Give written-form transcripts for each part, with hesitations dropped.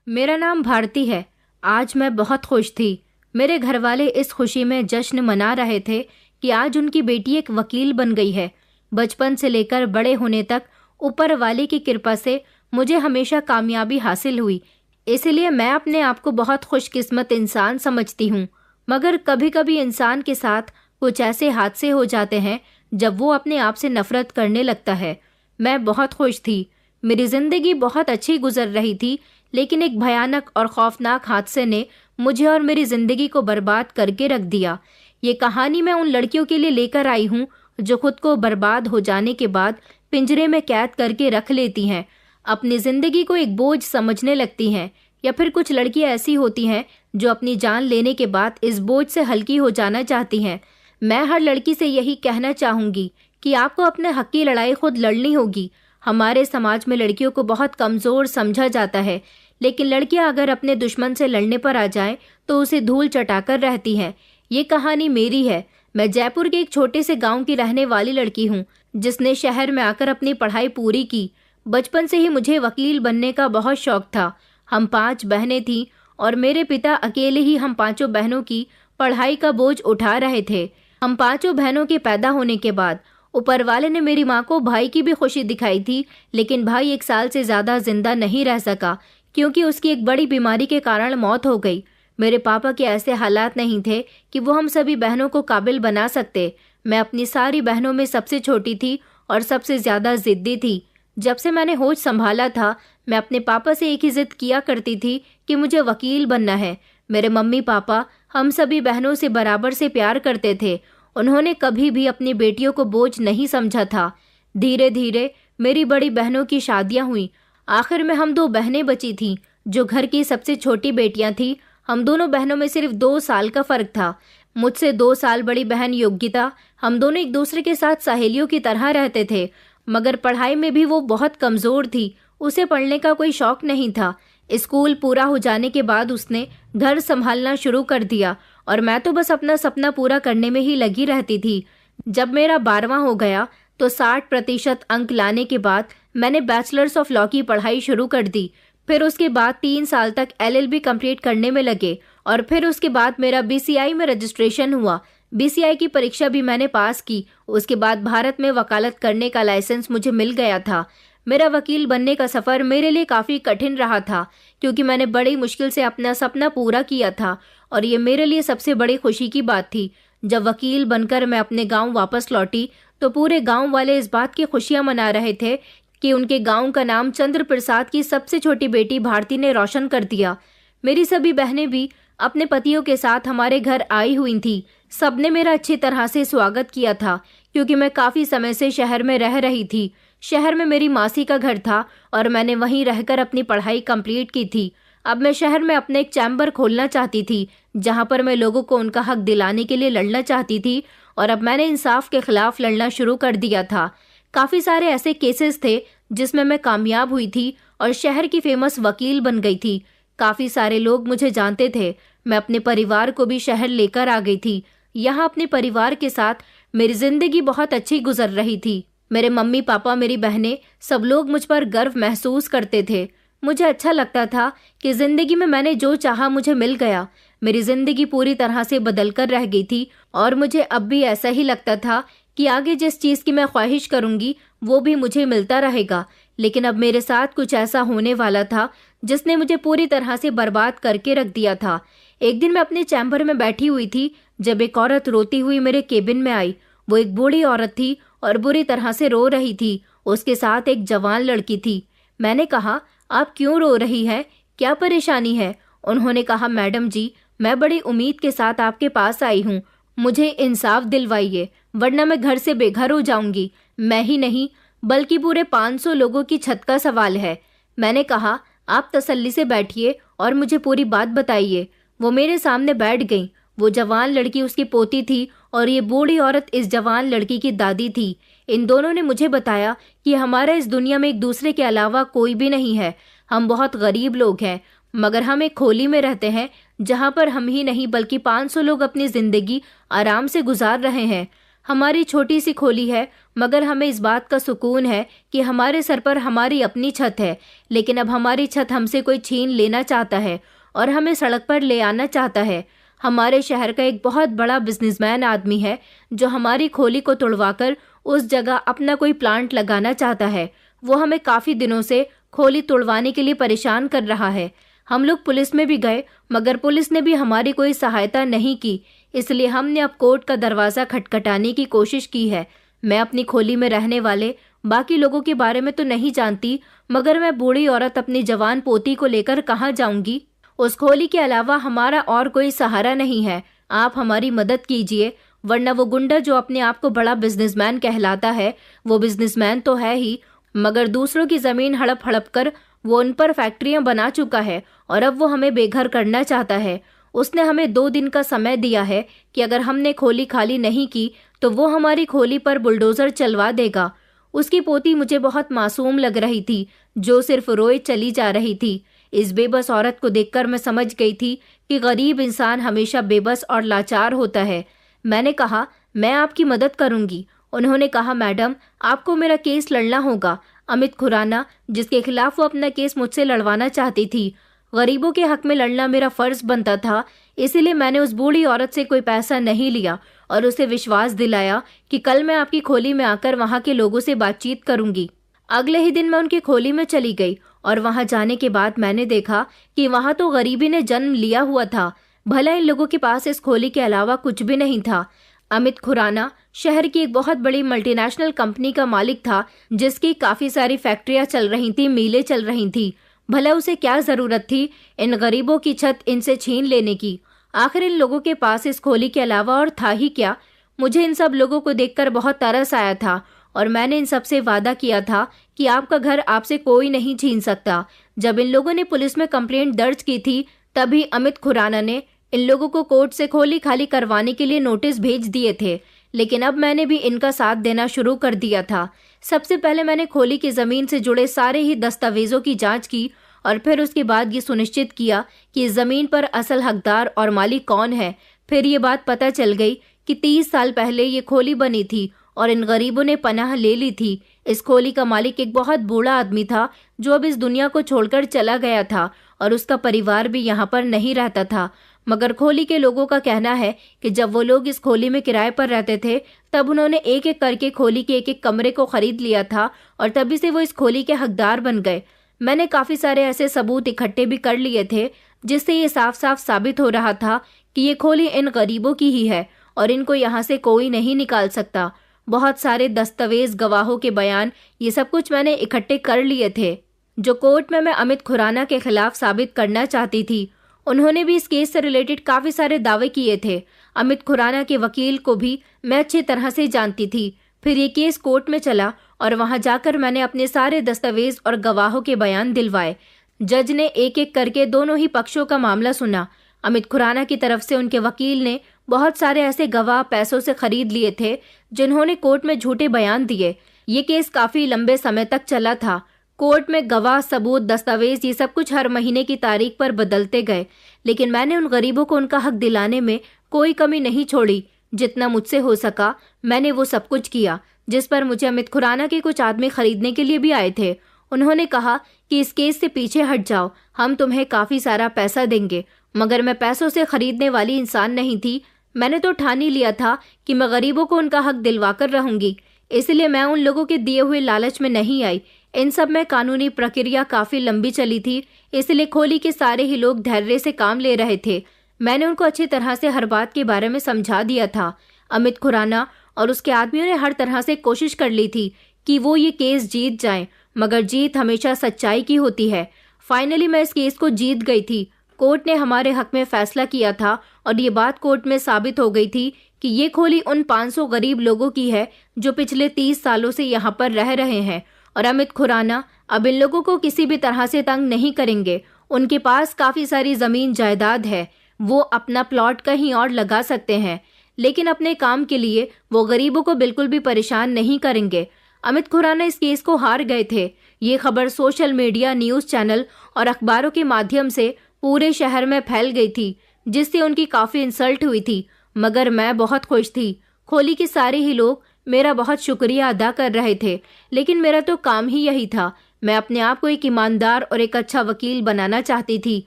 मेरा नाम भारती है। आज मैं बहुत खुश थी। मेरे घरवाले इस खुशी में जश्न मना रहे थे कि आज उनकी बेटी एक वकील बन गई है। बचपन से लेकर बड़े होने तक ऊपर वाले की कृपा से मुझे हमेशा कामयाबी हासिल हुई, इसलिए मैं अपने आप को बहुत खुशकिस्मत इंसान समझती हूँ। मगर कभी कभी इंसान के साथ कुछ ऐसे हादसे हो जाते हैं जब वो अपने आप से नफरत करने लगता है। मैं बहुत खुश थी। मेरी जिंदगी बहुत अच्छी गुजर रही थी, लेकिन एक भयानक और खौफनाक हादसे ने मुझे और मेरी जिंदगी को बर्बाद करके रख दिया। ये कहानी मैं उन लड़कियों के लिए लेकर आई हूँ जो खुद को बर्बाद हो जाने के बाद पिंजरे में कैद करके रख लेती हैं, अपनी जिंदगी को एक बोझ समझने लगती हैं। या फिर कुछ लड़कियां ऐसी होती हैं जो अपनी जान लेने के बाद इस बोझ से हल्की हो जाना चाहती हैं। मैं हर लड़की से यही कहना चाहूंगी कि आपको अपने हक की लड़ाई खुद लड़नी होगी। हमारे समाज में लड़कियों को बहुत कमजोर समझा जाता है, लेकिन लड़कियां अगर अपने दुश्मन से लड़ने पर आ जाएं तो उसे धूल चटाकर रहती हैं। ये कहानी मेरी है। मैं जयपुर के एक छोटे से गांव की रहने वाली लड़की हूँ, जिसने शहर में आकर अपनी पढ़ाई पूरी की। बचपन से ही मुझे वकील बनने का बहुत शौक था। हम 5 बहनें थीं और मेरे पिता अकेले ही हम 5 बहनों की पढ़ाई का बोझ उठा रहे थे। हम 5 बहनों के पैदा होने के बाद ऊपर वाले ने मेरी माँ को भाई की भी खुशी दिखाई थी, लेकिन भाई 1 साल से ज्यादा जिंदा नहीं रह सका क्योंकि उसकी एक बड़ी बीमारी के कारण मौत हो गई। मेरे पापा के ऐसे हालात नहीं थे कि वो हम सभी बहनों को काबिल बना सकते। मैं अपनी सारी बहनों में सबसे छोटी थी और सबसे ज्यादा जिद्दी थी। जब से मैंने होश संभाला था, मैं अपने पापा से एक ही जिद किया करती थी कि मुझे वकील बनना है। मेरे मम्मी पापा हम सभी बहनों से बराबर से प्यार करते थे। उन्होंने कभी भी अपनी बेटियों को बोझ नहीं समझा था। धीरे धीरे मेरी बड़ी बहनों की शादियां हुई। आखिर में हम 2 बहनें बची थीं, जो घर की सबसे छोटी बेटियां थीं। हम दोनों बहनों में सिर्फ 2 साल का फर्क था। मुझसे 2 साल बड़ी बहन योगिता, हम दोनों एक दूसरे के साथ सहेलियों की तरह रहते थे, मगर पढ़ाई में भी वो बहुत कमजोर थी। उसे पढ़ने का कोई शौक नहीं था। स्कूल पूरा हो जाने के बाद उसने घर संभालना शुरू कर दिया और मैं तो बस अपना सपना पूरा करने में ही लगी रहती थी। जब मेरा 12वां हो गया तो 60% अंक लाने के बाद मैंने बैचलर्स ऑफ लॉ की पढ़ाई शुरू कर दी। फिर उसके बाद 3 साल तक LLB कंप्लीट करने में लगे और फिर उसके बाद मेरा BCI में रजिस्ट्रेशन हुआ। BCI की परीक्षा भी मैंने पास की। उसके बाद भारत में वकालत करने का लाइसेंस मुझे मिल गया था। मेरा वकील बनने का सफ़र मेरे लिए काफ़ी कठिन रहा था, क्योंकि मैंने बड़ी मुश्किल से अपना सपना पूरा किया था और ये मेरे लिए सबसे बड़ी खुशी की बात थी। जब वकील बनकर मैं अपने गांव वापस लौटी तो पूरे गांव वाले इस बात की खुशियां मना रहे थे कि उनके गांव का नाम चंद्र प्रसाद की सबसे छोटी बेटी भारती ने रोशन कर दिया। मेरी सभी बहनें भी अपने पतियों के साथ हमारे घर आई हुई थी। सबने मेरा अच्छी तरह से स्वागत किया था, क्योंकि मैं काफ़ी समय से शहर में रह रही थी। शहर में मेरी मासी का घर था और मैंने वहीं रहकर अपनी पढ़ाई कंप्लीट की थी। अब मैं शहर में अपने एक चैम्बर खोलना चाहती थी, जहां पर मैं लोगों को उनका हक दिलाने के लिए लड़ना चाहती थी। और अब मैंने इंसाफ के खिलाफ लड़ना शुरू कर दिया था। काफ़ी सारे ऐसे केसेस थे जिसमें मैं कामयाब हुई थी और शहर की फेमस वकील बन गई थी। काफ़ी सारे लोग मुझे जानते थे। मैं अपने परिवार को भी शहर लेकर आ गई थी। यहाँ अपने परिवार के साथ मेरी जिंदगी बहुत अच्छी गुजर रही थी। मेरे मम्मी पापा, मेरी बहनें, सब लोग मुझ पर गर्व महसूस करते थे। मुझे अच्छा लगता था कि जिंदगी में मैंने जो चाहा मुझे मिल गया। मेरी जिंदगी पूरी तरह से बदल कर रह गई थी और मुझे अब भी ऐसा ही लगता था कि आगे जिस चीज़ की मैं ख्वाहिश करूंगी वो भी मुझे मिलता रहेगा। लेकिन अब मेरे साथ कुछ ऐसा होने वाला था जिसने मुझे पूरी तरह से बर्बाद करके रख दिया था। एक दिन मैं अपने चैम्बर में बैठी हुई थी जब एक औरत रोती हुई मेरे केबिन में आई। वो एक बूढ़ी औरत थी और बुरी तरह से रो रही थी। उसके साथ एक जवान लड़की थी। मैंने कहा, आप क्यों रो रही हैं? क्या परेशानी है? उन्होंने कहा, मैडम जी, मैं बड़ी उम्मीद के साथ आपके पास आई हूँ। मुझे इंसाफ दिलवाइए, वरना मैं घर से बेघर हो जाऊंगी। मैं ही नहीं बल्कि पूरे 500 लोगों की छत का सवाल है। मैंने कहा, आप तसल्ली से बैठिए और मुझे पूरी बात बताइए। वो मेरे सामने बैठ गई। वो जवान लड़की उसकी पोती थी और ये बूढ़ी औरत इस जवान लड़की की दादी थी। इन दोनों ने मुझे बताया कि हमारा इस दुनिया में एक दूसरे के अलावा कोई भी नहीं है। हम बहुत गरीब लोग हैं, मगर हम एक खोली में रहते हैं जहाँ पर हम ही नहीं बल्कि 500 लोग अपनी जिंदगी आराम से गुजार रहे हैं। हमारी छोटी सी खोली है, मगर हमें इस बात का सुकून है कि हमारे सर पर हमारी अपनी छत है। लेकिन अब हमारी छत हमसे कोई छीन लेना चाहता है और हमें सड़क पर ले आना चाहता है। हमारे शहर का एक बहुत बड़ा बिजनेसमैन आदमी है जो हमारी खोली को तुड़वाकर उस जगह अपना कोई प्लांट लगाना चाहता है। वो हमें काफ़ी दिनों से खोली तुड़वाने के लिए परेशान कर रहा है। हम लोग पुलिस में भी गए, मगर पुलिस ने भी हमारी कोई सहायता नहीं की। इसलिए हमने अब कोर्ट का दरवाज़ा खटखटाने की कोशिश की है। मैं अपनी खोली में रहने वाले बाकी लोगों के बारे में तो नहीं जानती, मगर मैं बूढ़ी औरत अपनी जवान पोती को लेकर कहाँ जाऊंगी? उस खोली के अलावा हमारा और कोई सहारा नहीं है। आप हमारी मदद कीजिए, वरना वो गुंडा जो अपने आप को बड़ा बिजनेसमैन कहलाता है, वो बिजनेसमैन तो है ही, मगर दूसरों की ज़मीन हड़प हड़प कर वो उन पर फैक्ट्रियां बना चुका है और अब वो हमें बेघर करना चाहता है। उसने हमें 2 दिन का समय दिया है कि अगर हमने खोली खाली नहीं की तो वो हमारी खोली पर बुलडोज़र चलवा देगा। उसकी पोती मुझे बहुत मासूम लग रही थी, जो सिर्फ रोए चली जा रही थी। इस बेबस औरत को देखकर मैं समझ गई थी कि गरीब इंसान हमेशा बेबस और लाचार होता है। मैंने कहा, मैं आपकी मदद करूंगी। उन्होंने कहा, मैडम, आपको मेरा केस लड़ना होगा। अमित खुराना, जिसके खिलाफ वो अपना केस मुझसे लड़वाना चाहती थी। गरीबों के हक में लड़ना मेरा फर्ज बनता था, इसीलिए मैंने उस बूढ़ी औरत से कोई पैसा नहीं लिया और उसे विश्वास दिलाया कि कल मैं आपकी खोली में आकर वहाँ के लोगों से बातचीत करूंगी। अगले ही दिन मैं उनकी खोली में चली गई और वहाँ जाने के बाद मैंने देखा कि वहाँ तो गरीबी ने जन्म लिया हुआ था। भला इन लोगों के पास इस खोली के अलावा कुछ भी नहीं था। अमित खुराना शहर की एक बहुत बड़ी मल्टीनेशनल कंपनी का मालिक था, जिसकी काफी सारी फैक्ट्रियां चल रही थी, मिलें चल रही थी। भला उसे क्या जरूरत थी इन गरीबों की छत इनसे छीन लेने की? आखिर इन लोगों के पास इस खोली के अलावा और था ही क्या? मुझे इन सब लोगों को देखकर बहुत तरस आया था और मैंने इन सब से वादा किया था कि आपका घर आपसे कोई नहीं छीन सकता। जब इन लोगों ने पुलिस में कंप्लेंट दर्ज की थी, तभी अमित खुराना ने इन लोगों को कोर्ट से खोली खाली करवाने के लिए नोटिस भेज दिए थे। लेकिन अब मैंने भी इनका साथ देना शुरू कर दिया था। सबसे पहले मैंने खोली की ज़मीन से जुड़े सारे ही दस्तावेजों की जांच की और फिर उसके बाद ये सुनिश्चित किया कि इस ज़मीन पर असल हकदार और मालिक कौन है। फिर ये बात पता चल गई कि 30 साल पहले ये खोली बनी थी और इन गरीबों ने पनाह ले ली थी। इस खोली का मालिक एक बहुत बूढ़ा आदमी था जो अब इस दुनिया को छोड़कर चला गया था और उसका परिवार भी यहाँ पर नहीं रहता था। मगर खोली के लोगों का कहना है कि जब वो लोग इस खोली में किराए पर रहते थे, तब उन्होंने एक एक करके खोली के एक एक कमरे को खरीद लिया था और तभी से वो इस खोली के हकदार बन गए। मैंने काफ़ी सारे ऐसे सबूत इकट्ठे भी कर लिए थे जिससे ये साफ साफ साबित हो रहा था कि ये खोली इन गरीबों की ही है और इनको यहाँ से कोई नहीं निकाल सकता। बहुत सारे दस्तावेज, गवाहों के बयान, ये सब कुछ मैंने इकट्ठे कर लिए थे जो कोर्ट में मैं अमित खुराना के खिलाफ साबित करना चाहती थी। उन्होंने भी इस केस से रिलेटेड काफ़ी सारे दावे किए थे। अमित खुराना के वकील को भी मैं अच्छी तरह से जानती थी। फिर ये केस कोर्ट में चला और वहां जाकर मैंने अपने सारे दस्तावेज और गवाहों के बयान दिलवाए। जज ने एक एक करके दोनों ही पक्षों का मामला सुना। अमित खुराना की तरफ से उनके वकील ने बहुत सारे ऐसे गवाह पैसों से खरीद लिए थे जिन्होंने कोर्ट में झूठे बयान दिए। ये केस काफ़ी लंबे समय तक चला था। कोर्ट में गवाह, सबूत, दस्तावेज, ये सब कुछ हर महीने की तारीख पर बदलते गए, लेकिन मैंने उन गरीबों को उनका हक दिलाने में कोई कमी नहीं छोड़ी। जितना मुझसे हो सका मैंने वो सब कुछ किया। जिस पर मुझे अमित खुराना के कुछ आदमी खरीदने के लिए भी आए थे। उन्होंने कहा कि इस केस से पीछे हट जाओ, हम तुम्हें काफ़ी सारा पैसा देंगे। मगर मैं पैसों से खरीदने वाली इंसान नहीं थी। मैंने तो ठान ही लिया था कि मैं गरीबों को उनका हक दिलवा कर रहूंगी, इसलिए मैं उन लोगों के दिए हुए लालच में नहीं आई। इन सब में कानूनी प्रक्रिया काफ़ी लंबी चली थी, इसलिए खोली के सारे ही लोग धैर्य से काम ले रहे थे। मैंने उनको अच्छी तरह से हर बात के बारे में समझा दिया था। अमित खुराना और उसके आदमियों ने हर तरह से कोशिश कर ली थी कि वो ये केस जीत जाएं, मगर जीत हमेशा सच्चाई की होती है। फाइनली मैं इस केस को जीत गई थी। कोर्ट ने हमारे हक में फैसला किया था और ये बात कोर्ट में साबित हो गई थी कि ये खोली उन 500 गरीब लोगों की है जो पिछले 30 सालों से यहाँ पर रह रहे हैं। और अमित खुराना अब इन लोगों को किसी भी तरह से तंग नहीं करेंगे। उनके पास काफ़ी सारी ज़मीन जायदाद है, वो अपना प्लॉट कहीं और लगा सकते हैं, लेकिन अपने काम के लिए वो गरीबों को बिल्कुल भी परेशान नहीं करेंगे। अमित खुराना इस केस को हार गए थे। ये खबर सोशल मीडिया, न्यूज़ चैनल और अखबारों के माध्यम से पूरे शहर में फैल गई थी, जिससे उनकी काफ़ी इंसल्ट हुई थी। मगर मैं बहुत खुश थी। खोली के सारे ही लोग मेरा बहुत शुक्रिया अदा कर रहे थे, लेकिन मेरा तो काम ही यही था। मैं अपने आप को एक ईमानदार और एक अच्छा वकील बनाना चाहती थी।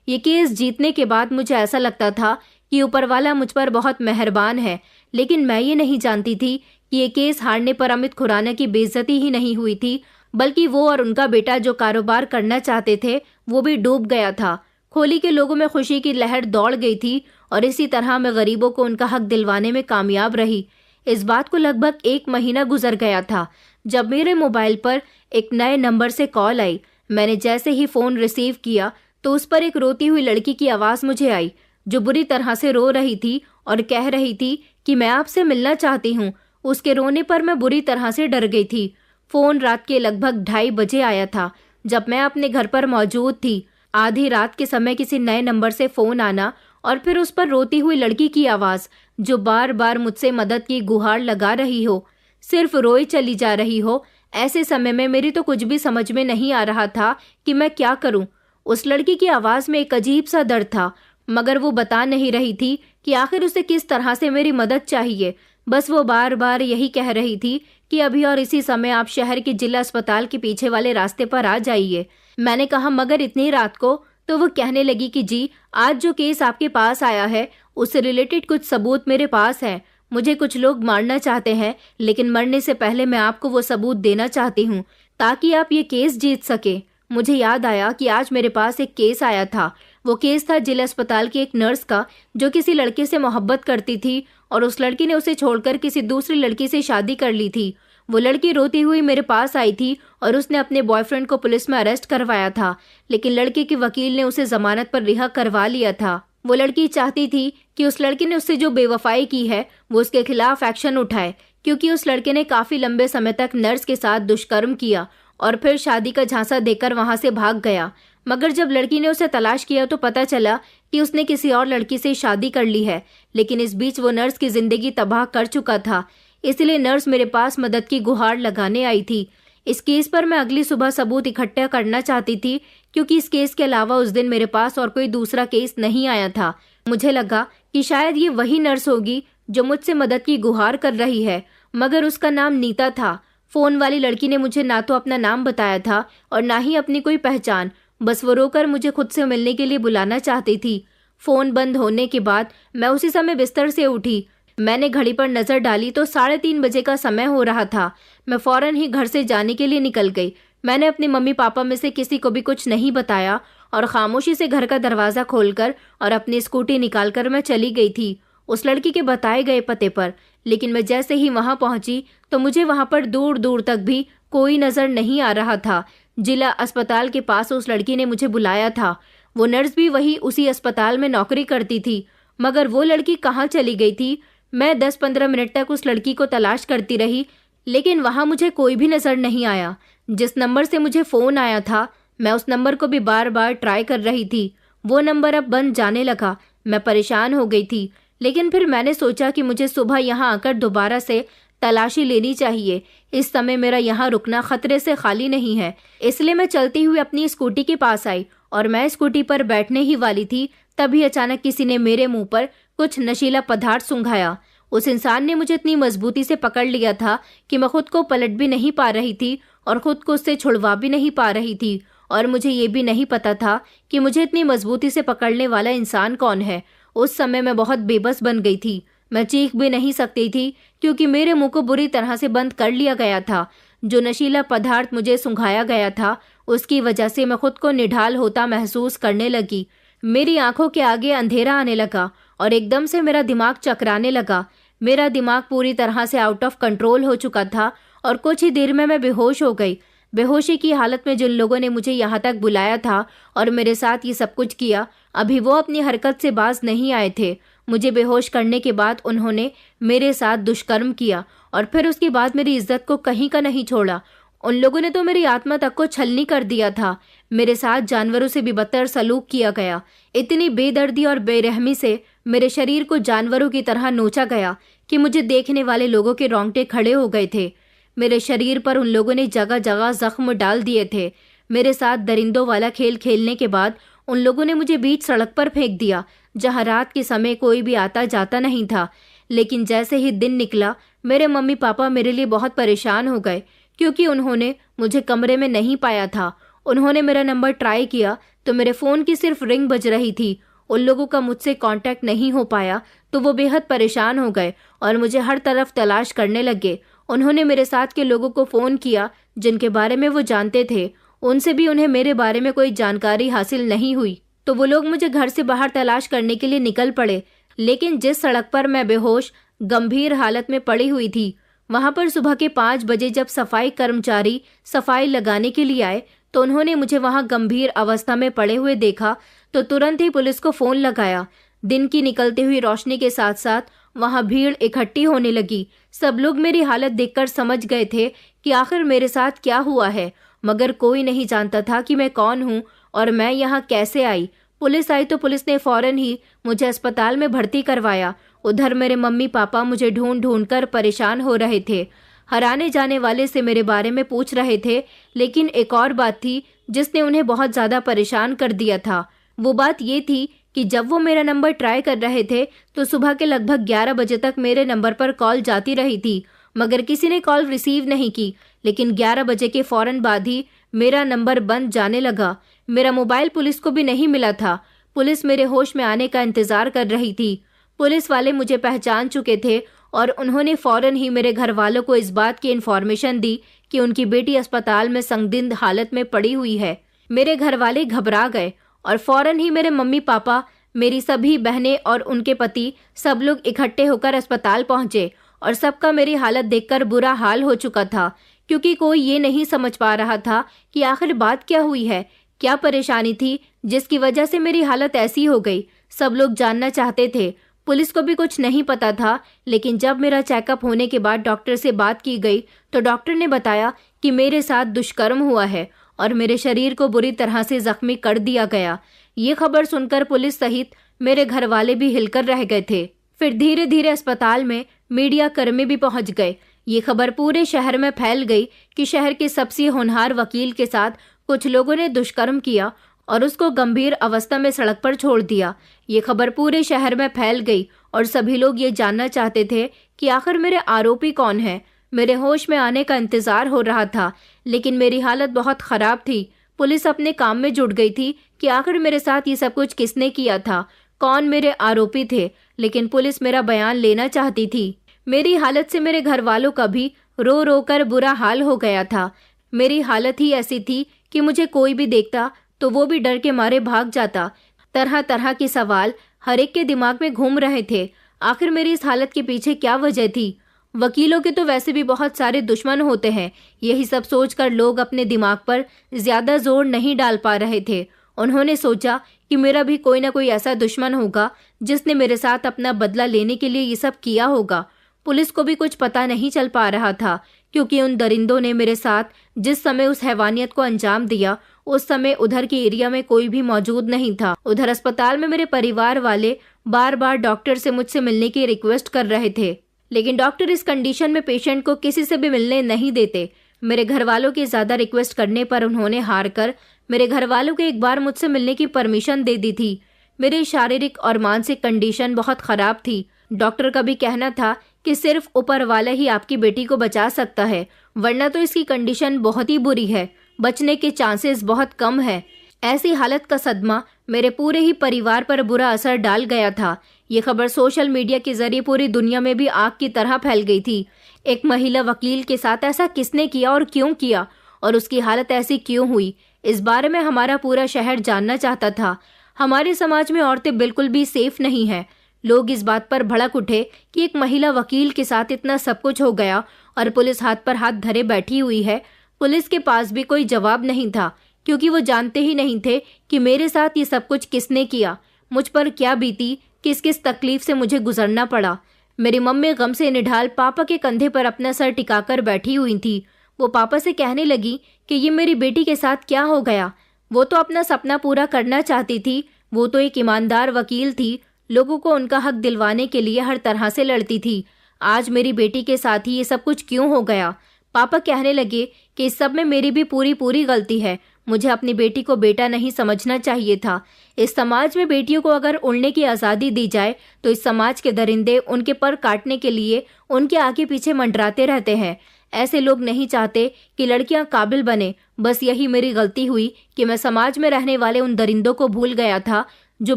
ये केस जीतने के बाद मुझे ऐसा लगता था कि ऊपर वाला मुझ पर बहुत मेहरबान है, लेकिन मैं ये नहीं जानती थी कि ये केस हारने पर अमित खुराना की बेइज्जती ही नहीं हुई थी, बल्कि वो और उनका बेटा जो कारोबार करना चाहते थे वो भी डूब गया था। खोली के लोगों में खुशी की लहर दौड़ गई थी और इसी तरह मैं गरीबों को उनका हक दिलवाने में कामयाब रही। इस बात को लगभग 1 महीना गुजर गया था जब मेरे मोबाइल पर एक नए नंबर से कॉल आई। मैंने जैसे ही फोन रिसीव किया तो उस पर एक रोती हुई लड़की की आवाज मुझे आई, जो बुरी तरह से रो रही थी और कह रही थी कि मैं आपसे मिलना चाहती हूँ। उसके रोने पर मैं बुरी तरह से डर गई थी। फोन रात के लगभग 2:30 बजे आया था, जब मैं अपने घर पर मौजूद थी। आधी रात के समय किसी नए नंबर से फोन आना और फिर उस पर रोती हुई लड़की की आवाज, जो बार बार मुझसे मदद की गुहार लगा रही हो, सिर्फ रोई चली जा रही हो। ऐसे समय में मेरी तो कुछ भी समझ में नहीं आ रहा था कि मैं क्या करूं। उस लड़की की आवाज में एक अजीब सा दर्द था, मगर वो बता नहीं रही थी कि आखिर उसे किस तरह से मेरी मदद चाहिए। बस वो बार बार यही कह रही थी कि अभी और इसी समय आप शहर के जिला अस्पताल के पीछे वाले रास्ते पर आ जाइए। मैंने कहा, मगर इतनी रात को? तो वो कहने लगी कि जी, आज जो केस आपके पास आया है उससे रिलेटेड कुछ सबूत मेरे पास है। मुझे कुछ लोग मारना चाहते हैं, लेकिन मरने से पहले मैं आपको वो सबूत देना चाहती हूँ ताकि आप ये केस जीत सके। मुझे याद आया कि आज मेरे पास एक केस आया था। वो केस था जिला अस्पताल की एक नर्स का, जो किसी लड़के से मोहब्बत करती थी और उस लड़की ने उसे छोड़कर किसी दूसरी लड़की से शादी कर ली थी। वो लड़की रोती हुई मेरे पास आई थी और उसने अपने बॉयफ्रेंड को पुलिस में अरेस्ट करवाया था, लेकिन लड़के के वकील ने उसे जमानत पर रिहा करवा लिया था। वो लड़की चाहती थी कि उस लड़के ने उससे जो बेवफाई की है वो उसके खिलाफ एक्शन उठाए, क्योंकि उस लड़के ने काफी लंबे समय तक नर्स के साथ दुष्कर्म किया और फिर शादी का झांसा देकर वहां से भाग गया। मगर जब लड़की ने उसे तलाश किया तो पता चला कि उसने किसी और लड़की से शादी कर ली है, लेकिन इस बीच वो नर्स की जिंदगी तबाह कर चुका था। इसलिए नर्स मेरे पास मदद की गुहार लगाने आई थी। इस केस पर मैं अगली सुबह सबूत इकट्ठा करना चाहती थी, क्योंकि इस केस के अलावा उस दिन मेरे पास और कोई दूसरा केस नहीं आया था। मुझे लगा कि शायद ये वही नर्स होगी जो मुझसे मदद की गुहार कर रही है, मगर उसका नाम नीता था। फोन वाली लड़की ने मुझे ना तो अपना नाम बताया था और ना ही अपनी कोई पहचान। बस वो रोकर मुझे खुद से मिलने के लिए बुलाना चाहती थी। फोन बंद होने के बाद मैं उसी समय बिस्तर से उठी। मैंने घड़ी पर नजर डाली तो 3:30 बजे का समय हो रहा था। मैं फौरन ही घर से जाने के लिए निकल गई। मैंने अपने मम्मी पापा में से किसी को भी कुछ नहीं बताया और खामोशी से घर का दरवाजा खोलकर और अपनी स्कूटी निकालकर मैं चली गई थी उस लड़की के बताए गए पते पर। लेकिन मैं जैसे ही वहां पहुंची तो मुझे वहां पर दूर दूर तक भी कोई नजर नहीं आ रहा था। जिला अस्पताल के पास उस लड़की ने मुझे बुलाया था। वो नर्स भी वही उसी अस्पताल में नौकरी करती थी, मगर वो लड़की कहाँ चली गई थी? मैं 10-15 मिनट तक उस लड़की को तलाश करती रही, लेकिन वहां मुझे कोई भी नजर नहीं आया। जिस नंबर से मुझे फोन आया था मैं उस नंबर को भी बार बार ट्राई कर रही थी। वो नंबर अब बंद जाने लगा। मैं परेशान हो गई थी, लेकिन फिर मैंने सोचा कि मुझे सुबह यहाँ आकर दोबारा से तलाशी लेनी चाहिए। इस समय मेरा यहाँ रुकना खतरे से खाली नहीं है। इसलिए मैं चलती हुई अपनी स्कूटी के पास आई और मैं स्कूटी पर बैठने ही वाली थी, तभी अचानक किसी ने मेरे मुंह पर कुछ नशीला पदार्थ सूंघाया। उस इंसान ने मुझे इतनी मजबूती से पकड़ लिया था कि मैं खुद को पलट भी नहीं पा रही थी और खुद को उससे छुड़वा भी नहीं पा रही थी। और मुझे ये भी नहीं पता था कि मुझे इतनी मजबूती से पकड़ने वाला इंसान कौन है। उस समय मैं बहुत बेबस बन गई थी। मैं चीख भी नहीं सकती थी, क्योंकि मेरे मुंह को बुरी तरह से बंद कर लिया गया था। जो नशीला पदार्थ मुझे सूंघाया गया था उसकी वजह से मैं खुद को निढाल होता महसूस करने लगी। मेरी आंखों के आगे अंधेरा आने लगा और एकदम से मेरा दिमाग चकराने लगा। मेरा दिमाग पूरी तरह से आउट ऑफ कंट्रोल हो चुका था और कुछ ही देर में मैं बेहोश हो गई। बेहोशी की हालत में जिन लोगों ने मुझे यहाँ तक बुलाया था और मेरे साथ ये सब कुछ किया, अभी वो अपनी हरकत से बाज नहीं आए थे। मुझे बेहोश करने के बाद उन्होंने मेरे साथ दुष्कर्म किया और फिर उसके बाद मेरी इज्जत को कहीं का नहीं छोड़ा। उन लोगों ने तो मेरी आत्मा तक को छलनी कर दिया था। मेरे साथ जानवरों से भी बदतर सलूक किया गया। इतनी बेदर्दी और बेरहमी से मेरे शरीर को जानवरों की तरह नोचा गया कि मुझे देखने वाले लोगों के रोंगटे खड़े हो गए थे। मेरे शरीर पर उन लोगों ने जगह जगह जख्म डाल दिए थे। मेरे साथ दरिंदों वाला खेल खेलने के बाद उन लोगों ने मुझे बीच सड़क पर फेंक दिया, जहां रात के समय कोई भी आता जाता नहीं था। लेकिन जैसे ही दिन निकला मेरे मम्मी पापा मेरे लिए बहुत परेशान हो गए, क्योंकि उन्होंने मुझे कमरे में नहीं पाया था। उन्होंने मेरा नंबर ट्राई किया तो मेरे फ़ोन की सिर्फ रिंग बज रही थी। उन लोगों का मुझसे कांटेक्ट नहीं हो पाया तो वो बेहद परेशान हो गए और मुझे हर तरफ तलाश करने लगे। उन्होंने मेरे साथ के लोगों को फ़ोन किया जिनके बारे में वो जानते थे, उनसे भी उन्हें मेरे बारे में कोई जानकारी हासिल नहीं हुई, तो वो लोग मुझे घर से बाहर तलाश करने के लिए निकल पड़े। लेकिन जिस सड़क पर मैं बेहोश गंभीर हालत में पड़ी हुई थी, वहां पर सुबह के 5 बजे जब सफाई कर्मचारी सफाई लगाने के लिए आए तो उन्होंने मुझे वहां गंभीर अवस्था में पड़े हुए देखा तो तुरंत ही पुलिस को फोन लगाया। दिन की निकलती हुई रोशनी के साथ साथ वहां भीड़ इकट्ठी होने लगी। सब लोग मेरी हालत देखकर समझ गए थे कि आखिर मेरे साथ क्या हुआ है, मगर कोई नहीं जानता था कि मैं कौन हूं और मैं यहाँ कैसे आई। पुलिस आई तो पुलिस ने फौरन ही मुझे अस्पताल में भर्ती करवाया। उधर मेरे मम्मी पापा मुझे ढूंढ ढूंढ कर परेशान हो रहे थे, हराने जाने वाले से मेरे बारे में पूछ रहे थे। लेकिन एक और बात थी जिसने उन्हें बहुत ज़्यादा परेशान कर दिया था। वो बात ये थी कि जब वो मेरा नंबर ट्राई कर रहे थे तो सुबह के लगभग 11 बजे तक मेरे नंबर पर कॉल जाती रही थी, मगर किसी ने कॉल रिसीव नहीं की। लेकिन 11 बजे के फौरन बाद ही मेरा नंबर बंद जाने लगा। मेरा मोबाइल पुलिस को भी नहीं मिला था। पुलिस मेरे होश में आने का इंतजार कर रही थी। पुलिस वाले मुझे पहचान चुके थे और उन्होंने फौरन ही मेरे घर वालों को इस बात की इन्फॉर्मेशन दी कि उनकी बेटी अस्पताल में संदिग्ध हालत में पड़ी हुई है। मेरे घर वाले घबरा गए और फौरन ही मेरे मम्मी पापा, मेरी सभी बहनें और उनके पति सब लोग इकट्ठे होकर अस्पताल पहुंचे और सबका मेरी हालत देखकर बुरा हाल हो चुका था, क्योंकि कोई ये नहीं समझ पा रहा था कि आखिर बात क्या हुई है, क्या परेशानी थी जिसकी वजह से मेरी हालत ऐसी हो गई। सब लोग जानना चाहते थे। पुलिस को भी कुछ नहीं पता था। लेकिन जब मेरा चेकअप होने के बाद डॉक्टर से बात की गई तो डॉक्टर ने बताया कि मेरे साथ दुष्कर्म हुआ है और मेरे शरीर को बुरी तरह से जख्मी कर दिया गया। ये खबर सुनकर पुलिस सहित मेरे घर वाले भी हिलकर रह गए थे। फिर धीरे धीरे अस्पताल में मीडिया कर्मी भी पहुंच गए। ये खबर पूरे शहर में फैल गई कि शहर के सबसे होनहार वकील के साथ कुछ लोगों ने दुष्कर्म किया और उसको गंभीर अवस्था में सड़क पर छोड़ दिया। ये खबर पूरे शहर में फैल गई और सभी लोग ये जानना चाहते थे कि आखिर मेरे आरोपी कौन है। मेरे होश में आने का इंतजार हो रहा था, लेकिन मेरी हालत बहुत खराब थी। पुलिस अपने काम में जुट गई थी कि आखिर मेरे साथ ये सब कुछ किसने किया था, कौन मेरे आरोपी थे। लेकिन पुलिस मेरा बयान लेना चाहती थी। मेरी हालत से मेरे घर वालों का भी रो रो कर बुरा हाल हो गया था। मेरी हालत ही ऐसी थी कि मुझे कोई भी देखता तो वो भी डर के मारे भाग जाता। तरह तरह के सवाल हर एक के दिमाग में घूम रहे थे। आखिर मेरी इस हालत के पीछे क्या वजह थी? वकीलों के तो वैसे भी बहुत सारे दुश्मन होते हैं। यही सब सोचकर लोग अपने दिमाग पर ज्यादा जोर नहीं डाल पा रहे थे। उन्होंने सोचा कि मेरा भी कोई ना कोई ऐसा दुश्मन होगा जिसने मेरे साथ अपना बदला लेने के लिए ये सब किया होगा। पुलिस को भी कुछ पता नहीं चल पा रहा था, क्योंकि उन दरिंदों ने मेरे साथ जिस समय उस हैवानियत को अंजाम दिया उस समय उधर के एरिया में कोई भी मौजूद नहीं था। उधर अस्पताल में मेरे परिवार वाले बार बार डॉक्टर से मुझसे मिलने की रिक्वेस्ट कर रहे थे, लेकिन डॉक्टर इस कंडीशन में पेशेंट को किसी से भी मिलने नहीं देते। मेरे घर वालों के ज्यादा रिक्वेस्ट करने पर उन्होंने हार कर मेरे घर वालों को एक बार मुझसे मिलने की परमिशन दे दी थी। मेरी शारीरिक और मानसिक कंडीशन बहुत खराब थी। डॉक्टर का भी कहना था कि सिर्फ ऊपर वाला ही आपकी बेटी को बचा सकता है, वरना तो इसकी कंडीशन बहुत ही बुरी है, बचने के चांसेस बहुत कम है। ऐसी हालत का सदमा मेरे पूरे ही परिवार पर बुरा असर डाल गया था। ये खबर सोशल मीडिया के जरिए पूरी दुनिया में भी आग की तरह फैल गई थी। एक महिला वकील के साथ ऐसा किसने किया और क्यों किया, और उसकी हालत ऐसी क्यों हुई, इस बारे में हमारा पूरा शहर जानना चाहता था। हमारे समाज में औरतें बिल्कुल भी सेफ नहीं है। लोग इस बात पर भड़क उठे कि एक महिला वकील के साथ इतना सब कुछ हो गया और पुलिस हाथ पर हाथ धरे बैठी हुई है। पुलिस के पास भी कोई जवाब नहीं था, क्योंकि वो जानते ही नहीं थे कि मेरे साथ ये सब कुछ किसने किया, मुझ पर क्या बीती, किस किस तकलीफ से मुझे गुजरना पड़ा। मेरी मम्मी गम से निढाल पापा के कंधे पर अपना सर टिकाकर बैठी हुई थी। वो पापा से कहने लगी कि ये मेरी बेटी के साथ क्या हो गया। वो तो अपना सपना पूरा करना चाहती थी, वो तो एक ईमानदार वकील थी, लोगों को उनका हक दिलवाने के लिए हर तरह से लड़ती थी। आज मेरी बेटी के साथ ही ये सब कुछ क्यों हो गया? पापा कहने लगे कि इस सब में मेरी भी पूरी गलती है, मुझे अपनी बेटी को बेटा नहीं समझना चाहिए था। इस समाज में बेटियों को अगर उड़ने की आज़ादी दी जाए तो इस समाज के दरिंदे उनके पर काटने के लिए उनके आगे पीछे मंडराते रहते हैं। ऐसे लोग नहीं चाहते कि लड़कियां काबिल बने। बस यही मेरी गलती हुई कि मैं समाज में रहने वाले उन दरिंदों को भूल गया था जो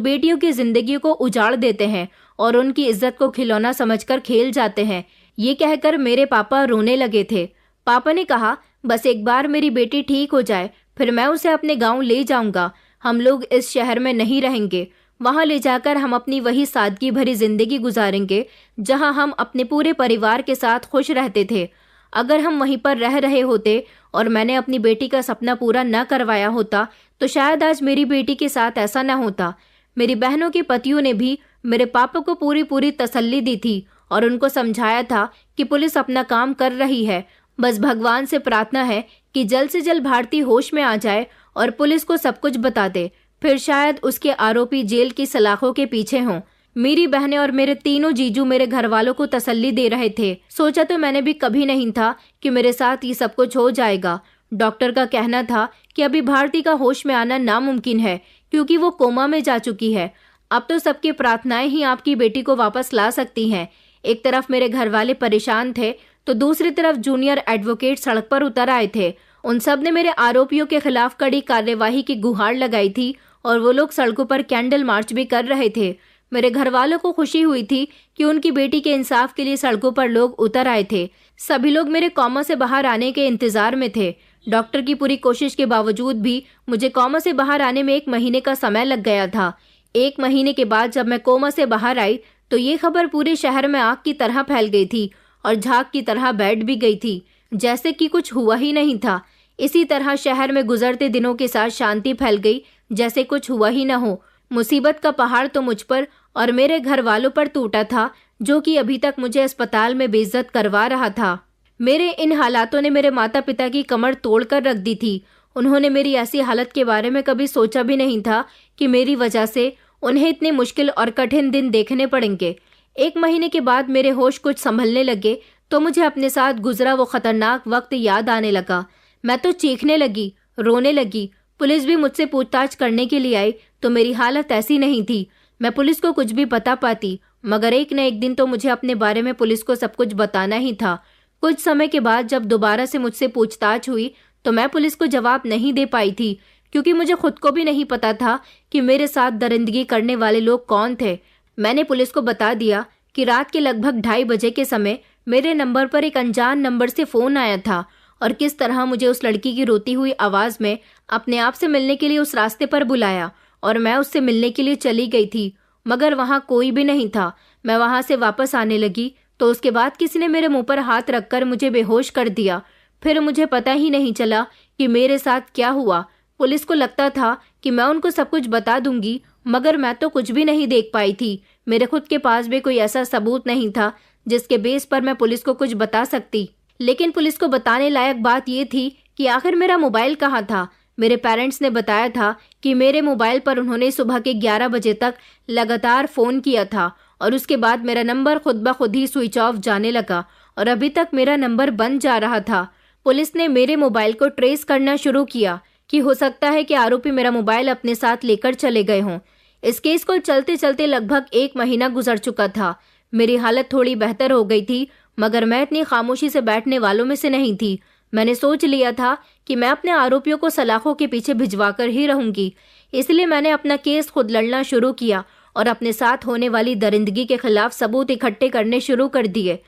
बेटियों की जिंदगी को उजाड़ देते हैं और उनकी इज्जत को खिलौना समझकर खेल जाते हैं। ये कहकर मेरे पापा रोने लगे थे। पापा ने कहा, बस एक बार मेरी बेटी ठीक हो जाए, फिर मैं उसे अपने गांव ले जाऊंगा। हम लोग इस शहर में नहीं रहेंगे। वहां ले जाकर हम अपनी वही सादगी भरी जिंदगी गुजारेंगे जहां हम अपने पूरे परिवार के साथ खुश रहते थे। अगर हम वहीं पर रह रहे होते और मैंने अपनी बेटी का सपना पूरा न करवाया होता तो शायद आज मेरी बेटी के साथ ऐसा न होता। मेरी बहनों के पतियों ने भी मेरे पापा को पूरी तसल्ली दी थी और उनको समझाया था कि पुलिस अपना काम कर रही है। बस भगवान से प्रार्थना है कि जल्द से जल्द भारती होश में आ जाए और पुलिस को सब कुछ बता दे, फिर शायद उसके आरोपी जेल की सलाखों के पीछे हों। मेरी बहनें और मेरे तीनों जीजू मेरे घर वालों को तसल्ली दे रहे थे। सोचा तो मैंने भी कभी नहीं था कि मेरे साथ ये सब कुछ हो जाएगा। डॉक्टर का कहना था कि अभी भारती का होश में आना नामुमकिन है क्योंकि वो कोमा में जा चुकी है। अब तो सबकी प्रार्थनाएं ही आपकी बेटी को वापस ला सकती हैं। एक तरफ मेरे घर वाले परेशान थे तो दूसरी तरफ जूनियर एडवोकेट सड़क पर उतर आए थे। उन सब ने मेरे आरोपियों के खिलाफ कड़ी कार्यवाही की गुहार लगाई थी और वो लोग सड़कों पर कैंडल मार्च भी कर रहे थे। मेरे घर वालों को खुशी हुई थी कि उनकी बेटी के इंसाफ के लिए सड़कों पर लोग उतर आए थे। सभी लोग मेरे कोमा से बाहर आने के इंतजार में थे। डॉक्टर की पूरी कोशिश के बावजूद भी मुझे कोमा से बाहर आने में 1 महीने का समय लग गया था। 1 महीने के बाद जब मैं कोमा से बाहर आई तो ये खबर पूरे शहर में आग की तरह फैल गई थी और झाग की तरह बैठ भी गई थी, जैसे कि कुछ हुआ ही नहीं था। इसी तरह शहर में गुजरते दिनों के साथ शांति फैल गई, जैसे कुछ हुआ ही न हो। मुसीबत का पहाड़ तो मुझ पर और मेरे घर वालों पर टूटा था, जो कि अभी तक मुझे अस्पताल में बेइज्जत करवा रहा था। मेरे इन हालातों ने मेरे माता पिता की कमर तोड़कर रख दी थी। उन्होंने मेरी ऐसी हालत के बारे में कभी सोचा भी नहीं था कि मेरी वजह से उन्हें इतने मुश्किल और कठिन दिन देखने पड़ेंगे। 1 महीने के बाद मेरे होश कुछ संभलने लगे तो मुझे अपने साथ गुजरा वो खतरनाक वक्त याद आने लगा। मैं तो चीखने लगी, रोने लगी। पुलिस भी मुझसे पूछताछ करने के लिए आई तो मेरी हालत ऐसी नहीं थी। मैं पुलिस को कुछ भी बता पाती, मगर एक न एक दिन तो मुझे अपने बारे में पुलिस को सब कुछ बताना ही था। कुछ समय के बाद जब दोबारा से मुझसे पूछताछ हुई तो मैं पुलिस को जवाब नहीं दे पाई थी, क्योंकि मुझे खुद को भी नहीं पता था कि मेरे साथ दरिंदगी करने वाले लोग कौन थे। मैंने पुलिस को बता दिया कि रात के लगभग 2:30 बजे के समय मेरे नंबर पर एक अनजान नंबर से फोन आया था और किस तरह मुझे उस लड़की की रोती हुई आवाज में अपने आप से मिलने के लिए उस रास्ते पर बुलाया और मैं उससे मिलने के लिए चली गई थी, मगर वहां कोई भी नहीं था। मैं वहां से वापस आने लगी तो उसके बाद किसी ने मेरे मुंह पर हाथ रखकर मुझे बेहोश कर दिया। फिर मुझे पता ही नहीं चला कि मेरे साथ क्या हुआ। पुलिस को लगता था कि मैं उनको सब कुछ बता दूंगी, मगर मैं तो कुछ भी नहीं देख पाई थी। मेरे खुद के पास भी कोई ऐसा सबूत नहीं था जिसके बेस पर मैं पुलिस को कुछ बता सकती। लेकिन पुलिस को बताने लायक बात यह थी कि आखिर मेरा मोबाइल कहाँ था। मेरे पेरेंट्स ने बताया था कि मेरे मोबाइल पर उन्होंने सुबह के 11 बजे तक लगातार फ़ोन किया था और उसके बाद मेरा नंबर खुद ब खुद ही स्विच ऑफ जाने लगा और अभी तक मेरा नंबर बंद जा रहा था। पुलिस ने मेरे मोबाइल को ट्रेस करना शुरू किया कि हो सकता है कि आरोपी मेरा मोबाइल अपने साथ लेकर चले गए हों। इस केस को चलते चलते लगभग 1 महीना गुजर चुका था। मेरी हालत थोड़ी बेहतर हो गई थी, मगर मैं इतनी खामोशी से बैठने वालों में से नहीं थी। मैंने सोच लिया था कि मैं अपने आरोपियों को सलाखों के पीछे भिजवाकर ही रहूंगी। इसलिए मैंने अपना केस खुद लड़ना शुरू किया और अपने साथ होने वाली दरिंदगी के खिलाफ सबूत इकट्ठे करने शुरू कर दिए।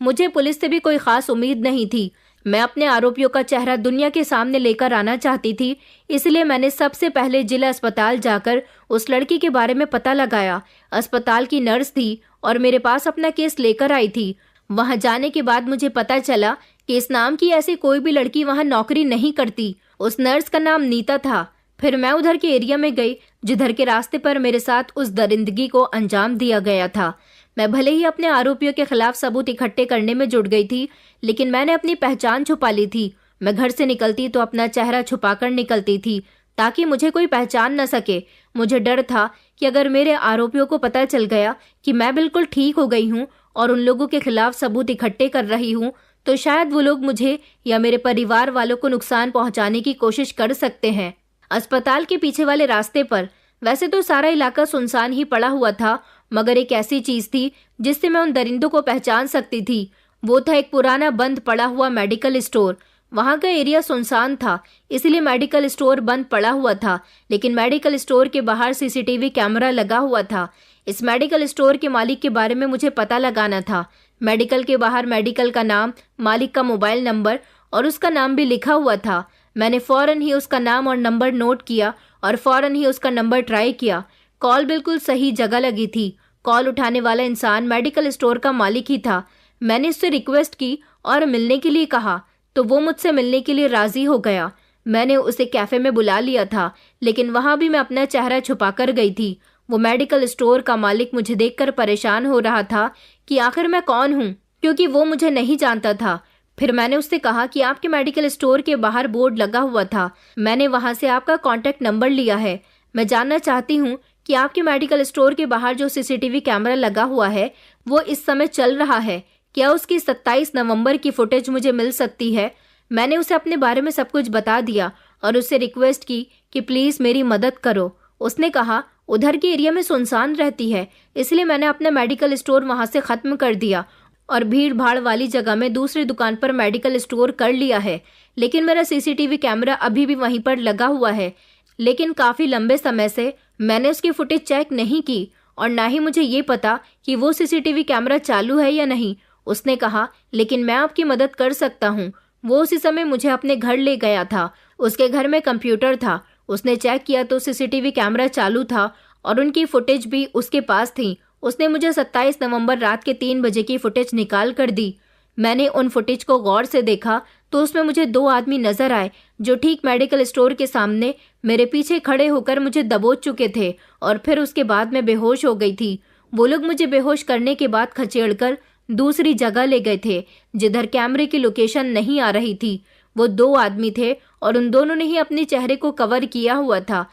मुझे पुलिस से भी कोई खास उम्मीद नहीं थी। मैं अपने आरोपियों का चेहरा दुनिया के सामने लेकर आना चाहती थी, इसलिए मैंने सबसे पहले जिला अस्पताल जाकर उस लड़की के बारे में पता लगाया। अस्पताल की नर्स थी और मेरे पास अपना केस लेकर आई थी। वहां जाने के बाद मुझे पता चला कि इस नाम की ऐसी कोई भी लड़की वहां नौकरी नहीं करती। उस नर्स का नाम नीता था। फिर मैं उधर के एरिया में गई जिधर के रास्ते पर मेरे साथ उस दरिंदगी को अंजाम दिया गया था। मैं भले ही अपने आरोपियों के खिलाफ सबूत इकट्ठे करने में जुट गई थी, लेकिन मैंने अपनी पहचान छुपा ली थी। मैं घर से निकलती तो अपना चेहरा छुपाकर निकलती थी ताकि मुझे कोई पहचान न सके। मुझे डर था कि अगर मेरे आरोपियों को पता चल गया कि मैं बिल्कुल ठीक हो गई हूँ और उन लोगों के खिलाफ सबूत इकट्ठे कर रही हूँ तो शायद वो लोग मुझे या मेरे परिवार वालों को नुकसान पहुंचाने की कोशिश कर सकते हैं। अस्पताल के पीछे वाले रास्ते पर वैसे तो सारा इलाका सुनसान ही पड़ा हुआ था, मगर एक ऐसी चीज थी जिससे मैं उन दरिंदों को पहचान सकती थी। वो था एक पुराना बंद पड़ा हुआ मेडिकल स्टोर। वहां का एरिया सुनसान था, इसलिए मेडिकल स्टोर बंद पड़ा हुआ था, लेकिन मेडिकल स्टोर के बाहर सीसीटीवी कैमरा लगा हुआ था। इस मेडिकल स्टोर के मालिक के बारे में मुझे पता लगाना था। मेडिकल के बाहर मेडिकल का नाम, मालिक का मोबाइल नंबर और उसका नाम भी लिखा हुआ था। मैंने फौरन ही उसका नाम और नंबर नोट किया और फौरन ही उसका नंबर ट्राई किया। कॉल बिल्कुल सही जगह लगी थी। कॉल उठाने वाला इंसान मेडिकल स्टोर का मालिक ही था। मैंने उससे रिक्वेस्ट की और मिलने के लिए कहा तो वो मुझसे मिलने के लिए राजी हो गया। मैंने उसे कैफे में बुला लिया था, लेकिन वहां भी मैं अपना चेहरा छुपा कर गई थी। वो मेडिकल स्टोर का मालिक मुझे देखकर परेशान हो रहा था कि आखिर मैं कौन हूँ, क्योंकि वो मुझे नहीं जानता था। फिर मैंने उससे कहा कि आपके मेडिकल स्टोर के बाहर बोर्ड लगा हुआ था, मैंने वहां से आपका कॉन्टैक्ट नंबर लिया है। मैं जानना चाहती हूँ कि आपके मेडिकल स्टोर के बाहर जो सीसीटीवी कैमरा लगा हुआ है वो इस समय चल रहा है, क्या उसकी 27 नवंबर की फुटेज मुझे मिल सकती है? मैंने उसे अपने बारे में सब कुछ बता दिया और उससे रिक्वेस्ट की कि प्लीज मेरी मदद करो। उसने कहा उधर के एरिया में सुनसान रहती है, इसलिए मैंने अपना मेडिकल स्टोर वहां से खत्म कर दिया और भीड़ भाड़ वाली जगह में दूसरी दुकान पर मेडिकल स्टोर कर लिया है। लेकिन मेरा सीसीटीवी कैमरा अभी भी वहीं पर लगा हुआ है, लेकिन काफी लंबे समय से मैंने उसकी फुटेज चेक नहीं की और ना ही मुझे ये पता कि वो सीसीटीवी कैमरा चालू है या नहीं। उसने कहा लेकिन मैं आपकी मदद कर सकता हूँ। वो उसी समय मुझे अपने घर ले गया था। उसके घर में कंप्यूटर था। उसने चेक किया तो सीसीटीवी कैमरा चालू था और उनकी फुटेज भी उसके पास थी। उसने मुझे 27 नवंबर रात के 3 बजे की फुटेज निकाल कर दी। मैंने उन फुटेज को गौर से देखा तो उसमें मुझे 2 आदमी नजर आए जो ठीक मेडिकल स्टोर के सामने मेरे पीछे खड़े होकर मुझे दबोच चुके थे और फिर उसके बाद मैं बेहोश हो गई थी। वो लोग मुझे बेहोश करने के बाद खचेड़कर दूसरी जगह ले गए थे जिधर कैमरे की लोकेशन नहीं आ रही थी। वो 2 आदमी थे और उन दोनों ने ही अपने चेहरे को कवर किया हुआ था,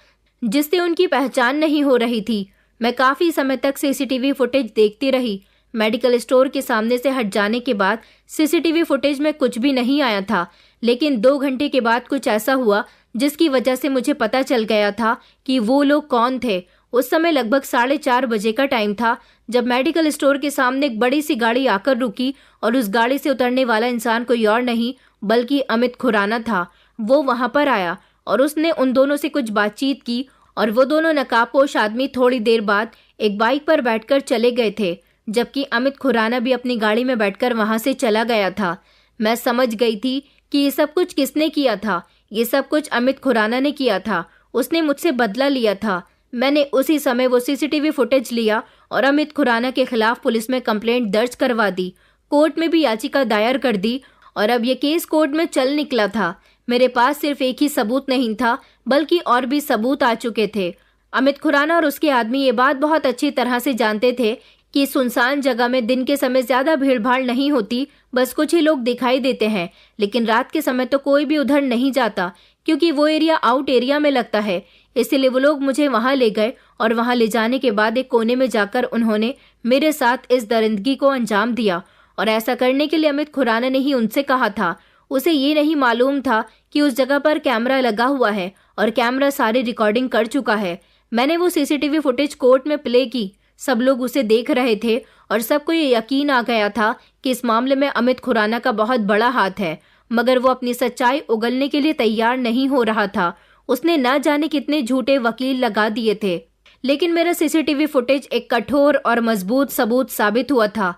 जिससे उनकी पहचान नहीं हो रही थी। मैं काफी समय तक सीसीटीवी फुटेज देखती रही। मेडिकल स्टोर के सामने से हट जाने के बाद सीसीटीवी फुटेज में कुछ भी नहीं आया था, लेकिन 2 घंटे के बाद कुछ ऐसा हुआ जिसकी वजह से मुझे पता चल गया था कि वो लोग कौन थे। उस समय लगभग 4:30 बजे का टाइम था जब मेडिकल स्टोर के सामने एक बड़ी सी गाड़ी आकर रुकी और उस गाड़ी से उतरने वाला इंसान कोई और नहीं बल्कि अमित खुराना था। वो वहां पर आया और उसने उन दोनों से कुछ बातचीत की और वो दोनों नकाबपोश आदमी थोड़ी देर बाद एक बाइक पर बैठकर चले गए थे, जबकि अमित खुराना भी अपनी गाड़ी में बैठकर वहां से चला गया था। मैं समझ गई थी कि ये सब कुछ किसने किया था। ये सब कुछ अमित खुराना ने किया था। उसने मुझसे बदला लिया था। मैंने उसी समय वो सीसीटीवी फुटेज लिया और अमित खुराना के खिलाफ पुलिस में कंप्लेंट दर्ज करवा दी। कोर्ट में भी याचिका दायर कर दी और अब ये केस कोर्ट में चल निकला था। मेरे पास सिर्फ एक ही सबूत नहीं था बल्कि और भी सबूत आ चुके थे। अमित खुराना और उसके आदमी ये बात बहुत अच्छी तरह से जानते थे कि सुनसान जगह में दिन के समय ज्यादा भीड़ भाड़ नहीं होती, बस कुछ ही लोग दिखाई देते हैं, लेकिन रात के समय तो कोई भी उधर नहीं जाता क्योंकि वो एरिया आउट एरिया में लगता है। इसीलिए वो लोग मुझे वहां ले गए और वहां ले जाने के बाद एक कोने में जाकर उन्होंने मेरे साथ इस दरिंदगी को अंजाम दिया। और ऐसा करने के लिए अमित खुराना ने ही उनसे कहा था। उसे ये नहीं मालूम था कि उस जगह पर कैमरा लगा हुआ है और कैमरा सारी रिकॉर्डिंग कर चुका है। मैंने वो सीसीटीवी फुटेज कोर्ट में प्ले की। सब लोग उसे देख रहे थे और सबको ये यकीन आ गया था कि इस मामले में अमित खुराना का बहुत बड़ा हाथ है, मगर वो अपनी सच्चाई उगलने के लिए तैयार नहीं हो रहा था। उसने न जाने कितने झूठे वकील लगा दिए थे, लेकिन मेरा सीसीटीवी फुटेज एक कठोर और मजबूत सबूत साबित हुआ था।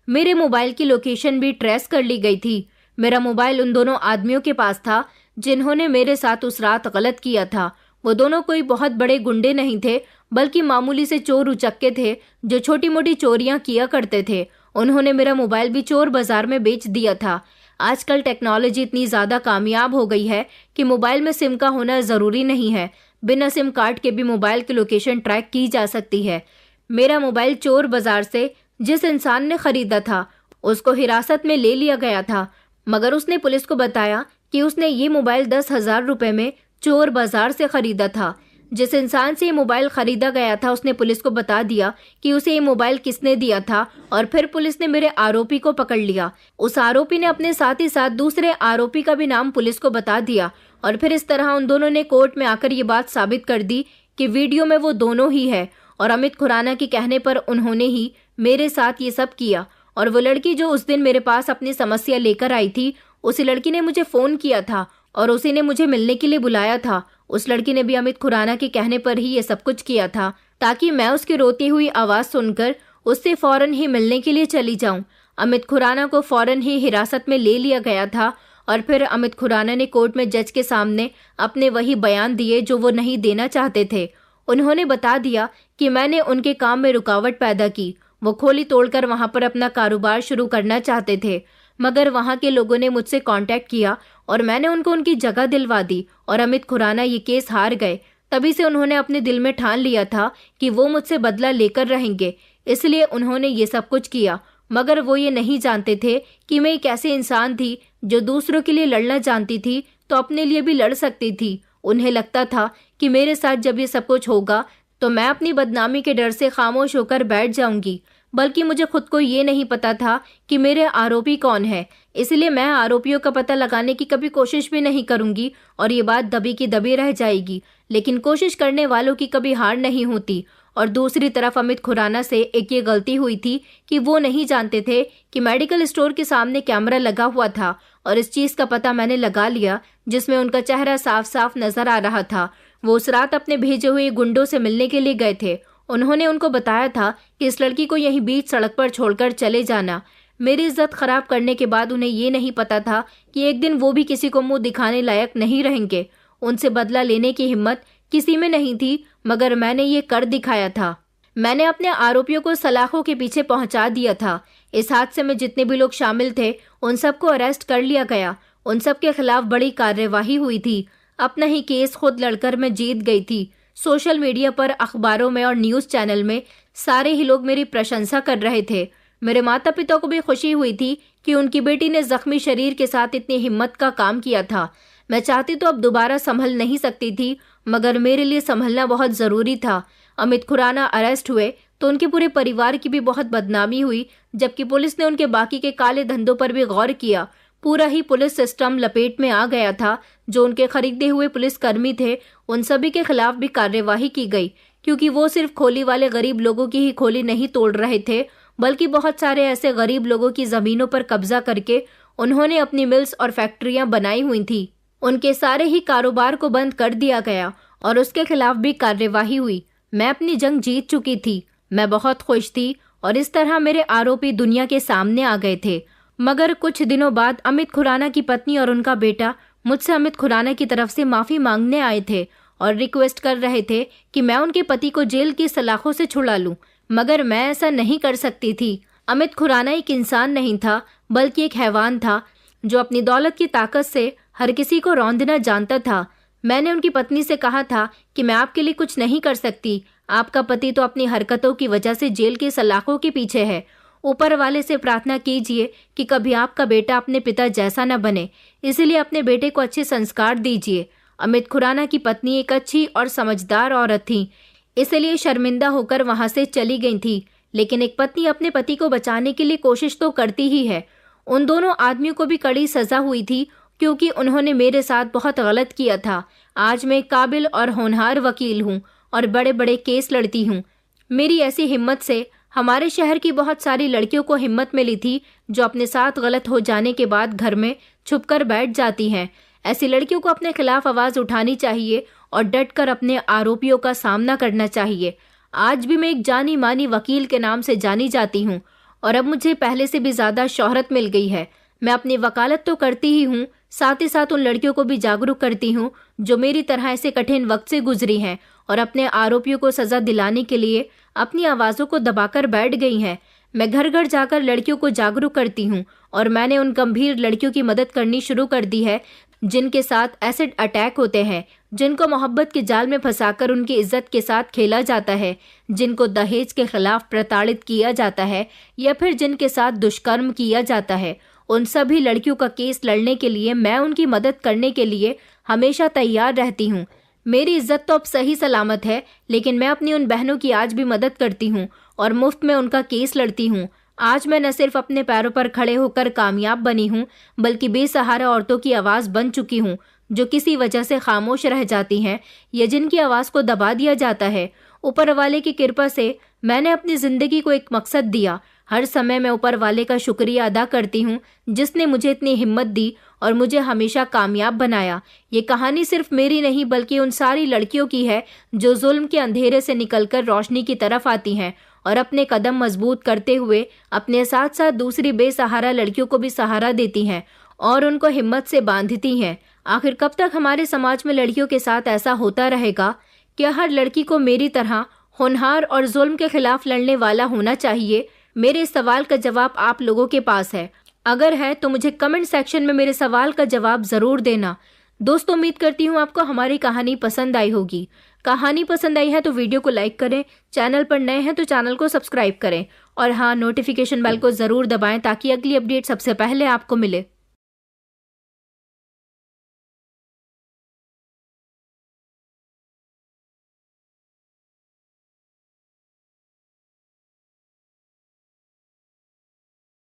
मेरे मोबाइल की लोकेशन भी ट्रेस कर ली गई थी। मेरा मोबाइल उन दोनों आदमियों के पास था जिन्होंने मेरे साथ उस रात गलत किया था। वो दोनों कोई बहुत बड़े गुंडे नहीं थे बल्कि मामूली से चोर उचक्के थे जो छोटी मोटी चोरियां किया करते थे। उन्होंने मेरा मोबाइल भी चोर बाजार में बेच दिया था। आजकल टेक्नोलॉजी इतनी ज्यादा कामयाब हो गई है कि मोबाइल में सिम का होना जरूरी नहीं है। बिना सिम कार्ड के भी मोबाइल की लोकेशन ट्रैक की जा सकती है। मेरा मोबाइल चोर बाजार से जिस इंसान ने खरीदा था उसको हिरासत में ले लिया गया था, मगर उसने पुलिस को बताया कि उसने ये मोबाइल 10,000 रुपए में चोर बाजार से खरीदा था। जिस इंसान से ये मोबाइल खरीदा गया था उसने पुलिस को बता दिया कि उसे ये मोबाइल किसने दिया था और फिर पुलिस ने मेरे आरोपी को पकड़ लिया। उस आरोपी ने अपने साथ ही साथ दूसरे आरोपी का भी नाम पुलिस को बता दिया और फिर इस तरह उन दोनों ने कोर्ट में आकर ये बात साबित कर दी कि वीडियो में वो दोनों ही है और अमित खुराना के कहने पर उन्होंने ही मेरे साथ ये सब किया। और वो लड़की जो उस दिन मेरे पास अपनी समस्या लेकर आई थी, उसी लड़की ने मुझे फोन किया था और उसी ने मुझे मिलने के लिए बुलाया था। उस लड़की ने भी अमित खुराना के कहने पर ही ये सब कुछ किया था ताकि मैं उसकी रोती हुई आवाज सुनकर उससे फौरन ही मिलने के लिए चली जाऊं। अमित खुराना को फौरन ही हिरासत में ले लिया गया था और फिर अमित खुराना ने कोर्ट में जज के सामने अपने वही बयान दिए जो वो नहीं देना चाहते थे। उन्होंने बता दिया कि मैंने उनके काम में रुकावट पैदा की। वो खोली तोड़कर वहां पर अपना कारोबार शुरू करना चाहते थे, मगर वहां के लोगों ने मुझसे कांटेक्ट किया और मैंने उनको उनकी जगह दिलवा दी और अमित खुराना ये केस हार गए। तभी से उन्होंने अपने दिल में ठान लिया था कि वो मुझसे बदला लेकर रहेंगे, इसलिए उन्होंने ये सब कुछ किया। मगर वो ये नहीं जानते थे कि मैं एक ऐसी इंसान थी जो दूसरों के लिए लड़ना जानती थी तो अपने लिए भी लड़ सकती थी। उन्हें लगता था कि मेरे साथ जब ये सब कुछ होगा तो मैं अपनी बदनामी के डर से खामोश होकर बैठ जाऊंगी, बल्कि मुझे खुद को ये नहीं पता था कि मेरे आरोपी कौन है। इसलिए मैं आरोपियों का पता लगाने की कभी कोशिश भी नहीं करूंगी और ये बात दबी की दबी रह जाएगी। लेकिन कोशिश करने वालों की कभी हार नहीं होती। और दूसरी तरफ अमित खुराना से एक ये गलती हुई थी कि वो नहीं जानते थे कि मेडिकल स्टोर के सामने कैमरा लगा हुआ था और इस चीज का पता मैंने लगा लिया जिसमें उनका चेहरा साफ साफ नजर आ रहा था। वो उस रात अपने भेजे हुए गुंडों से मिलने के लिए गए थे। उन्होंने उनको बताया था कि इस लड़की को यहीं बीच सड़क पर छोड़कर चले जाना। मेरी इज्जत खराब करने के बाद उन्हें ये नहीं पता था कि एक दिन वो भी किसी को मुंह दिखाने लायक नहीं रहेंगे। उनसे बदला लेने की हिम्मत किसी में नहीं थी, मगर मैंने ये कर दिखाया था। मैंने अपने आरोपियों को सलाखों के पीछे पहुंचा दिया था। इस हादसे में जितने भी लोग शामिल थे उन सबको अरेस्ट कर लिया गया। उन सब के खिलाफ बड़ी कार्यवाही हुई थी। अपना ही केस खुद लड़कर मैं जीत गई थी। सोशल मीडिया पर, अखबारों में और न्यूज चैनल में सारे ही लोग मेरी प्रशंसा कर रहे थे। मेरे माता पिता को भी खुशी हुई थी कि उनकी बेटी ने जख्मी शरीर के साथ इतनी हिम्मत का काम किया था। मैं चाहती तो अब दोबारा संभल नहीं सकती थी, मगर मेरे लिए संभलना बहुत जरूरी था। अमित खुराना अरेस्ट हुए तो उनके पूरे परिवार की भी बहुत बदनामी हुई, जबकि पुलिस ने उनके बाकी के काले धंधों पर भी गौर किया। पूरा ही पुलिस सिस्टम लपेट में आ गया था। जो उनके खरीदे हुए पुलिसकर्मी थे उन सभी के खिलाफ भी कार्यवाही की गई, क्योंकि वो सिर्फ खोली वाले गरीब लोगों की ही खोली नहीं तोड़ रहे थे, बल्कि बहुत सारे ऐसे गरीब लोगों की जमीनों पर कब्जा करके उन्होंने अपनी मिल्स और फैक्ट्रियां बनाई हुई थी। उनके सारे ही कारोबार को बंद कर दिया गया और उसके खिलाफ भी कार्यवाही हुई। मैं अपनी जंग जीत चुकी थी। मैं बहुत खुश थी और इस तरह मेरे आरोपी दुनिया के सामने आ गए थे। मगर कुछ दिनों बाद अमित खुराना की पत्नी और उनका बेटा मुझसे अमित खुराना की तरफ से माफी मांगने आए थे और रिक्वेस्ट कर रहे थे कि मैं उनके पति को जेल की सलाखों से छुड़ा लूं, मगर मैं ऐसा नहीं कर सकती थी। अमित खुराना एक इंसान नहीं था, बल्कि एक हैवान था जो अपनी दौलत की ताकत से हर किसी को रौंदना जानता था। मैंने उनकी पत्नी से कहा था कि मैं आपके लिए कुछ नहीं कर सकती। आपका पति तो अपनी हरकतों की वजह से जेल की सलाखों के पीछे है। ऊपर वाले से प्रार्थना कीजिए कि कभी आपका बेटा अपने पिता जैसा न बने, इसलिए अपने बेटे को अच्छे संस्कार दीजिए। अमित खुराना की पत्नी एक अच्छी और समझदार औरत थी, इसलिए शर्मिंदा होकर वहां से चली गई थी। लेकिन एक पत्नी अपने पति को बचाने के लिए कोशिश तो करती ही है। उन दोनों आदमियों को भी कड़ी सजा हुई थी, क्योंकि उन्होंने मेरे साथ बहुत गलत किया था। आज मैं एक काबिल और होनहार वकील हूँ और बड़े बड़े केस लड़ती हूँ। मेरी ऐसी हिम्मत से हमारे शहर की बहुत सारी लड़कियों को हिम्मत मिली थी, जो अपने साथ गलत हो जाने के बाद घर में छुपकर बैठ जाती हैं। ऐसी लड़कियों को अपने खिलाफ आवाज उठानी चाहिए और डटकर अपने आरोपियों का सामना करना चाहिए। आज भी मैं एक जानी मानी वकील के नाम से जानी जाती हूँ और अब मुझे पहले से भी ज्यादा शोहरत मिल गई है। मैं अपनी वकालत तो करती ही हूँ, साथ ही साथ उन लड़कियों को भी जागरूक करती हूँ जो मेरी तरह ऐसे कठिन वक्त से गुजरी हैं और अपने आरोपियों को सजा दिलाने के लिए अपनी आवाजों को दबाकर बैठ गई हैं। मैं घर घर जाकर लड़कियों को जागरूक करती हूँ और मैंने उन गंभीर लड़कियों की मदद करनी शुरू कर दी है जिनके साथ एसिड अटैक होते हैं, जिनको मोहब्बत के जाल में फंसाकर उनकी इज्जत के साथ खेला जाता है, जिनको दहेज के खिलाफ प्रताड़ित किया जाता है या फिर जिनके साथ दुष्कर्म किया जाता है। उन सभी लड़कियों का केस लड़ने के लिए मैं उनकी मदद करने के लिए हमेशा तैयार रहती हूँ। मेरी इज्जत तो अब सही सलामत है, लेकिन मैं अपनी उन बहनों की आज भी मदद करती हूँ और मुफ्त में उनका केस लड़ती हूँ। आज मैं न सिर्फ अपने पैरों पर खड़े होकर कामयाब बनी हूँ, बल्कि बेसहारा औरतों की आवाज बन चुकी हूँ, जो किसी वजह से खामोश रह जाती हैं या जिनकी आवाज को दबा दिया जाता है। ऊपर वाले की कृपा से मैंने अपनी जिंदगी को एक मकसद दिया। हर समय मैं ऊपर वाले का शुक्रिया अदा करती हूँ, जिसने मुझे इतनी हिम्मत दी और मुझे हमेशा कामयाब बनाया। ये कहानी सिर्फ मेरी नहीं, बल्कि उन सारी लड़कियों की है जो जुल्म के अंधेरे से निकलकर रोशनी की तरफ आती हैं और अपने कदम मजबूत करते हुए अपने साथ साथ दूसरी बेसहारा लड़कियों को भी सहारा देती हैं और उनको हिम्मत से बांधती हैं। आखिर कब तक हमारे समाज में लड़कियों के साथ ऐसा होता रहेगा? क्या हर लड़की को मेरी तरह होनहार और जुल्म के खिलाफ लड़ने वाला होना चाहिए? मेरे इस सवाल का जवाब आप लोगों के पास है। अगर है तो मुझे कमेंट सेक्शन में मेरे सवाल का जवाब जरूर देना। दोस्तों, उम्मीद करती हूँ आपको हमारी कहानी पसंद आई होगी। कहानी पसंद आई है तो वीडियो को लाइक करें, चैनल पर नए हैं तो चैनल को सब्सक्राइब करें और हाँ, नोटिफिकेशन बेल को जरूर दबाएं ताकि अगली अपडेट सबसे पहले आपको मिले।